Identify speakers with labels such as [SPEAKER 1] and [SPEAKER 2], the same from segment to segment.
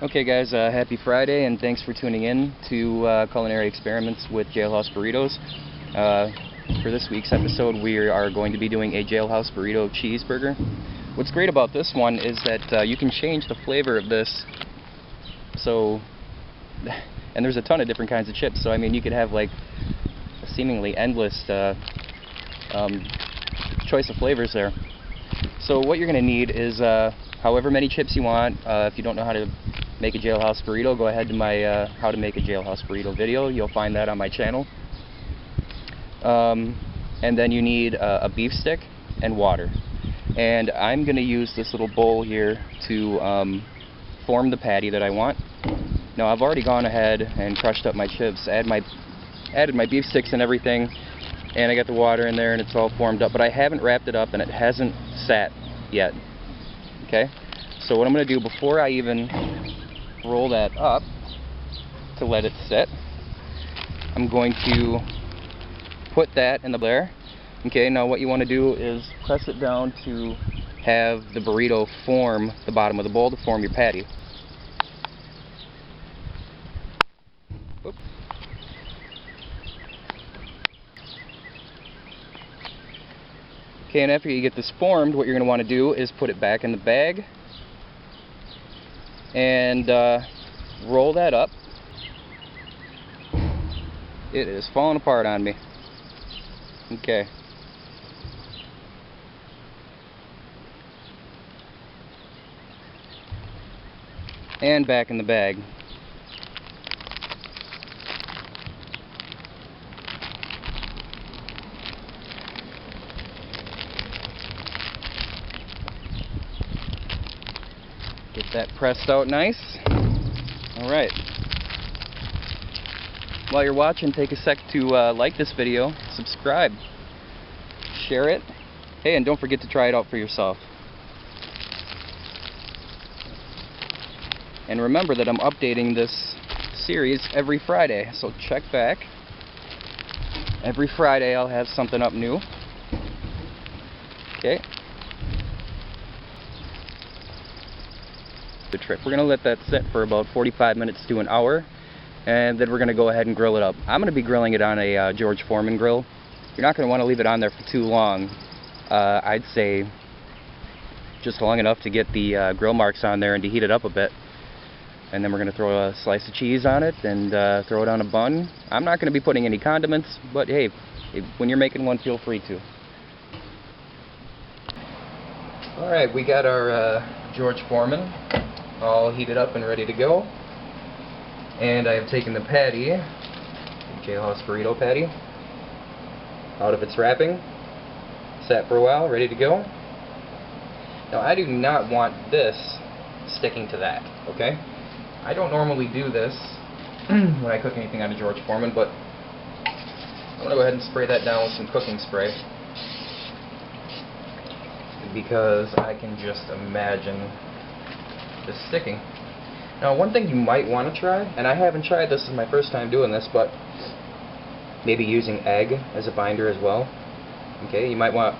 [SPEAKER 1] Okay guys, happy Friday and thanks for tuning in to Culinary Experiments with Jailhouse Burritos. For this week's episode we are going to be doing a Jailhouse Burrito Cheeseburger. What's great about this one is that you can change the flavor of this, so, and there's a ton of different kinds of chips, so I mean you could have like a seemingly endless choice of flavors there. So what you're going to need is however many chips you want. If you don't know how to make a jailhouse burrito, go ahead to my how to make a jailhouse burrito video. You'll find that on my channel. And then you need a beef stick and water. And I'm going to use this little bowl here to form the patty that I want. Now I've already gone ahead and crushed up my chips, added my beef sticks and everything, and I got the water in there and it's all formed up, but I haven't wrapped it up and it hasn't sat yet. Okay? So what I'm going to do before I even roll that up to let it sit, I'm going to put that in the there. Okay, now what you want to do is press it down to have the burrito form the bottom of the bowl to form your patty. Oop. Okay, and after you get this formed, what you're going to want to do is put it back in the bag and roll that up. It is falling apart on me. Okay. And back in the bag. Get that pressed out nice. Alright. While you're watching, take a sec to like this video, subscribe, share it. Hey, and don't forget to try it out for yourself. And remember that I'm updating this series every Friday, so check back. Every Friday I'll have something up new. Okay. The trip. We're going to let that sit for about 45 minutes to an hour, and then we're going to go ahead and grill it up. I'm going to be grilling it on a George Foreman grill. You're not going to want to leave it on there for too long. I'd say just long enough to get the grill marks on there and to heat it up a bit. And then we're going to throw a slice of cheese on it and throw it on a bun. I'm not going to be putting any condiments, but hey, when you're making one, feel free to. Alright, we got our George Foreman all heated up and ready to go. And I have taken the patty, the Jailhouse Burrito patty, out of its wrapping, sat for a while, ready to go. Now I do not want this sticking to that, okay? I don't normally do this when I cook anything on a George Foreman, but I'm going to go ahead and spray that down with some cooking spray, because I can just imagine this sticking. Now one thing you might want to try, and I haven't tried this, is my first time doing this, but maybe using egg as a binder as well. Okay, you might want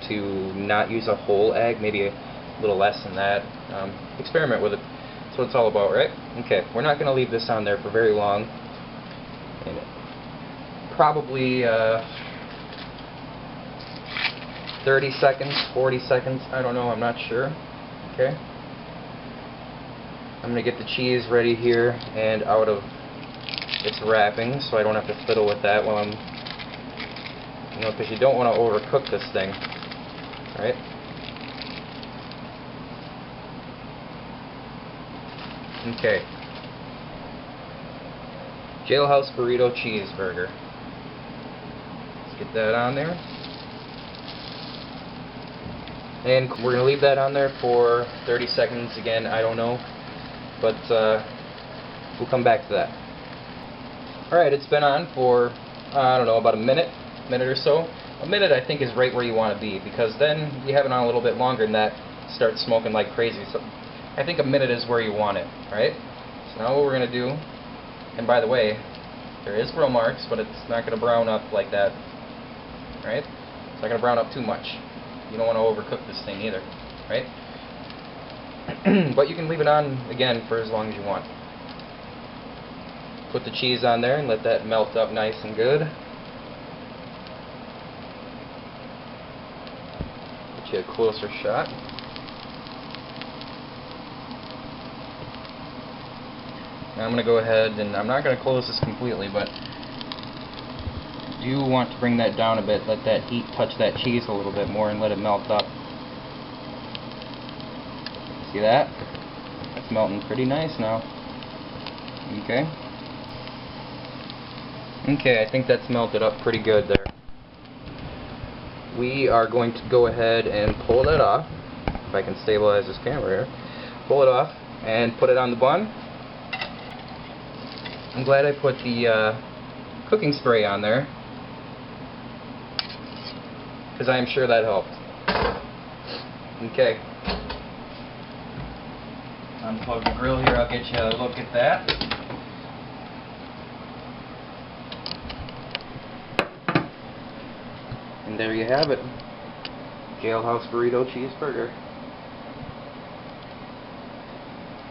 [SPEAKER 1] to not use a whole egg, maybe a little less than that. Experiment with it. That's what it's all about, right? Okay, we're not going to leave this on there for very long. And probably 30 seconds, 40 seconds, I don't know, I'm not sure. Okay. I'm going to get the cheese ready here and out of its wrapping, so I don't have to fiddle with that while I'm, because you don't want to overcook this thing, right? Okay. Jailhouse Burrito Cheeseburger. Let's get that on there. And we're going to leave that on there for 30 seconds again, I don't know. But we'll come back to that. Alright, it's been on for, I don't know, about a minute or so. A minute I think is right where you want to be, because then you have it on a little bit longer and that starts smoking like crazy. So I think a minute is where you want it, right? So now what we're going to do, and by the way, there is grill marks, but it's not going to brown up like that, right? It's not going to brown up too much. You don't want to overcook this thing either, right? But you can leave it on again for as long as you want. Put the cheese on there and let that melt up nice and good. Get you a closer shot. Now I'm going to go ahead and I'm not going to close this completely, but you want to bring that down a bit, let that heat touch that cheese a little bit more and let it melt up. See that? That's melting pretty nice now. Okay. Okay, I think that's melted up pretty good there. We are going to go ahead and pull that off. If I can stabilize this camera here. Pull it off and put it on the bun. I'm glad I put the cooking spray on there, because I am sure that helped. Okay. Unplug the grill here, I'll get you a look at that. And there you have it. Jailhouse Burrito Cheeseburger.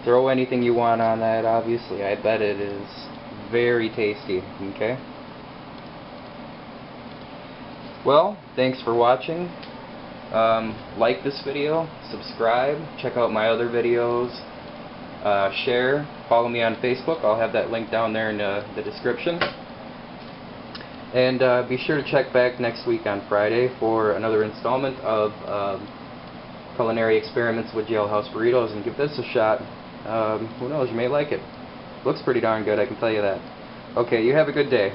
[SPEAKER 1] Throw anything you want on that, obviously. I bet it is very tasty. Okay? Well, thanks for watching. Like this video, subscribe, check out my other videos, share, follow me on Facebook. I'll have that link down there in the description. And be sure to check back next week on Friday for another installment of Culinary Experiments with Jailhouse Burritos, and give this a shot. Who knows, you may like it. Looks pretty darn good, I can tell you that. Okay, you have a good day.